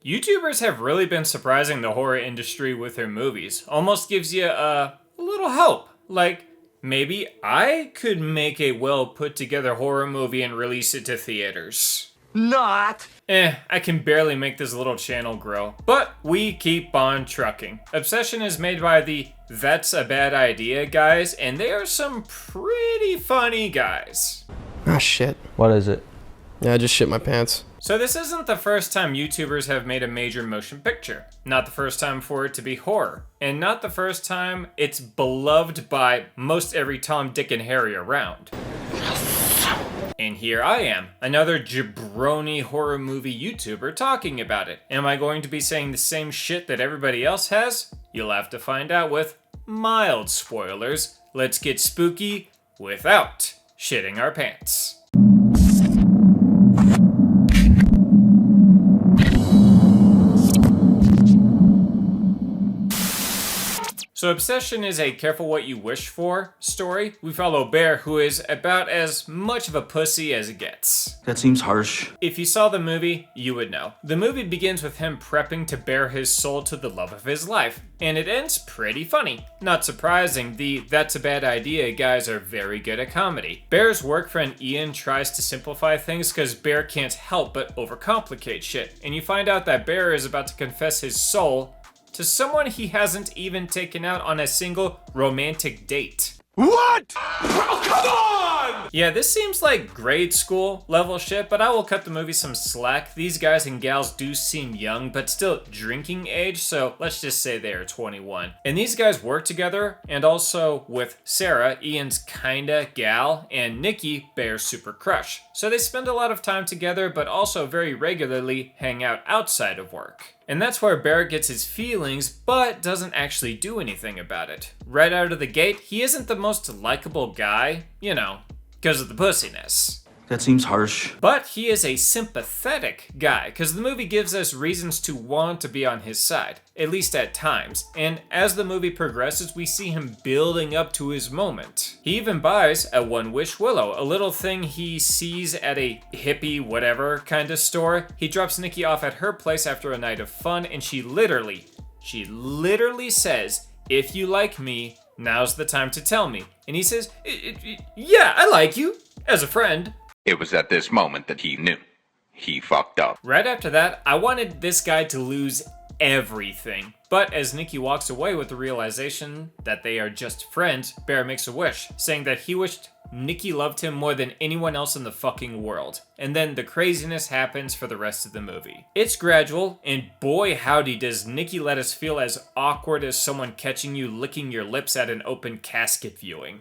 YouTubers have really been surprising the horror industry with their movies. Almost gives you a little hope. Like, maybe I could make a well put together horror movie and release it to theaters. Not! I can barely make this little channel grow. But we keep on trucking. Obsession is made by the That's a Bad Idea guys, and they are some pretty funny guys. Ah, shit. What is it? Yeah, I just shit my pants. So this isn't the first time YouTubers have made a major motion picture. Not the first time for it to be horror. And not the first time it's beloved by most every Tom, Dick, and Harry around. And here I am, another jabroni horror movie YouTuber talking about it. Am I going to be saying the same shit that everybody else has? You'll have to find out with mild spoilers. Let's get spooky without shitting our pants. So Obsession is a careful what you wish for story. We follow Bear, who is about as much of a pussy as it gets. That seems harsh. If you saw the movie, you would know. The movie begins with him prepping to bare his soul to the love of his life, and it ends pretty funny. Not surprising, the That's a Bad Idea guys are very good at comedy. Bear's work friend Ian tries to simplify things because Bear can't help but overcomplicate shit, and you find out that Bear is about to confess his soul to someone he hasn't even taken out on a single romantic date. What? Oh, come on! Yeah, this seems like grade school level shit, but I will cut the movie some slack. These guys and gals do seem young, but still drinking age, so let's just say they are 21. And these guys work together, and also with Sarah, Ian's kinda gal, and Nikki, Bear's super crush. So they spend a lot of time together, but also very regularly hang out outside of work. And that's where Bear gets his feelings, but doesn't actually do anything about it. Right out of the gate, he isn't the most likable guy, you know, because of the pussiness. That seems harsh. But he is a sympathetic guy, because the movie gives us reasons to want to be on his side, at least at times. And as the movie progresses, we see him building up to his moment. He even buys a One Wish Willow, a little thing he sees at a hippie whatever kind of store. He drops Nikki off at her place after a night of fun, and she literally says, "If you like me, now's the time to tell me." And he says, "Yeah, I like you, as a friend." It was at this moment that he knew. He fucked up. Right after that, I wanted this guy to lose everything. But as Nikki walks away with the realization that they are just friends, Bear makes a wish, saying that he wished Nikki loved him more than anyone else in the fucking world. And then the craziness happens for the rest of the movie. It's gradual, and boy howdy does Nikki let us feel as awkward as someone catching you licking your lips at an open casket viewing.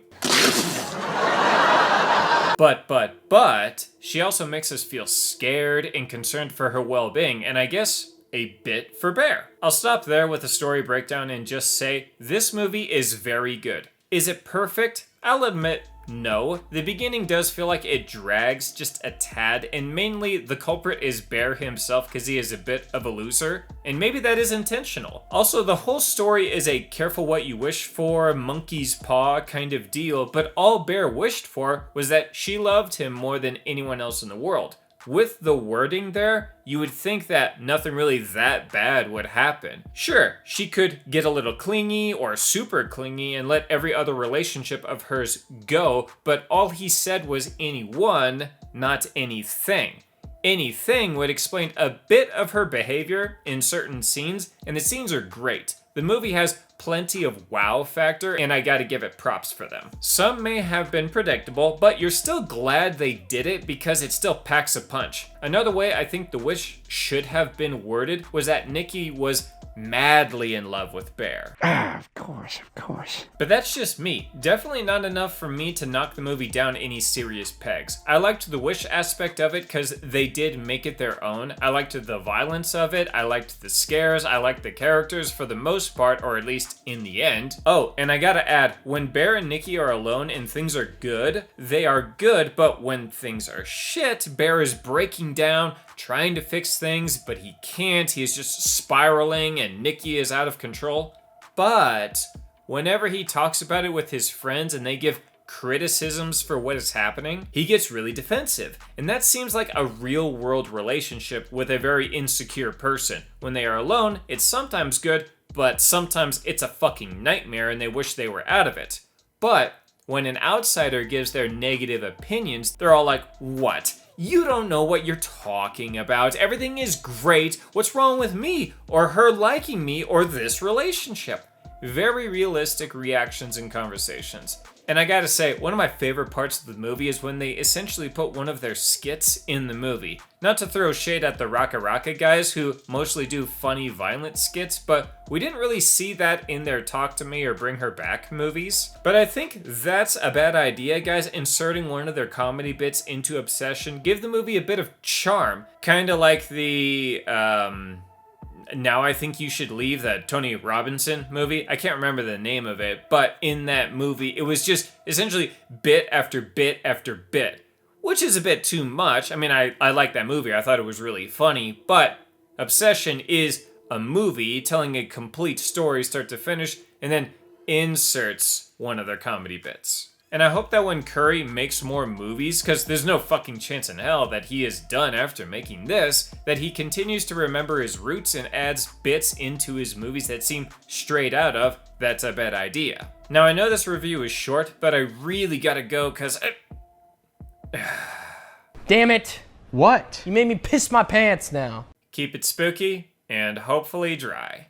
But, she also makes us feel scared and concerned for her well-being, and I guess a bit for Bear. I'll stop there with the story breakdown and just say, this movie is very good. Is it perfect? I'll admit, no. The beginning does feel like it drags just a tad, and mainly the culprit is Bear himself because he is a bit of a loser, and maybe that is intentional. Also, the whole story is a careful what you wish for, monkey's paw kind of deal, but all Bear wished for was that she loved him more than anyone else in the world. With the wording there, you would think that nothing really that bad would happen. Sure, she could get a little clingy or super clingy and let every other relationship of hers go, but all he said was anyone, not anything. Anything would explain a bit of her behavior in certain scenes, and the scenes are great. The movie has plenty of wow factor, and I gotta give it props for them. Some may have been predictable, but you're still glad they did it because it still packs a punch. Another way I think the wish should have been worded was that Nikki was madly in love with Bear. Of course. But that's just me. Definitely not enough for me to knock the movie down any serious pegs. I liked the wish aspect of it because they did make it their own. I liked the violence of it. I liked the scares. I liked the characters for the most part, or at least in the end. Oh, and I gotta add, when Bear and Nikki are alone and things are good, they are good, but when things are shit, Bear is breaking down, trying to fix things, but he can't. He is just spiraling and Nikki is out of control. But whenever he talks about it with his friends and they give criticisms for what is happening, he gets really defensive. And that seems like a real world relationship with a very insecure person. When they are alone, it's sometimes good, but sometimes it's a fucking nightmare and they wish they were out of it. But when an outsider gives their negative opinions, they're all like, what? You don't know what you're talking about. Everything is great. What's wrong with me, or her liking me, or this relationship? Very realistic reactions and conversations. And I gotta say, one of my favorite parts of the movie is when they essentially put one of their skits in the movie. Not to throw shade at the Raka Raka guys who mostly do funny, violent skits, but we didn't really see that in their Talk to Me or Bring Her Back movies. But I think that's a bad idea, guys. Inserting one of their comedy bits into Obsession give the movie a bit of charm. Kinda like the, Now I Think You Should Leave, that Tony Robinson movie. I can't remember the name of it, but in that movie, it was just essentially bit after bit after bit, which is a bit too much. I mean, I like that movie. I thought it was really funny, but Obsession is a movie telling a complete story start to finish and then inserts one of their comedy bits. And I hope that when Curry makes more movies, because there's no fucking chance in hell that he is done after making this, that he continues to remember his roots and adds bits into his movies that seem straight out of That's a Bad Idea. Now I know this review is short, but I really gotta go because Damn it. What? You made me piss my pants now. Keep it spooky and hopefully dry.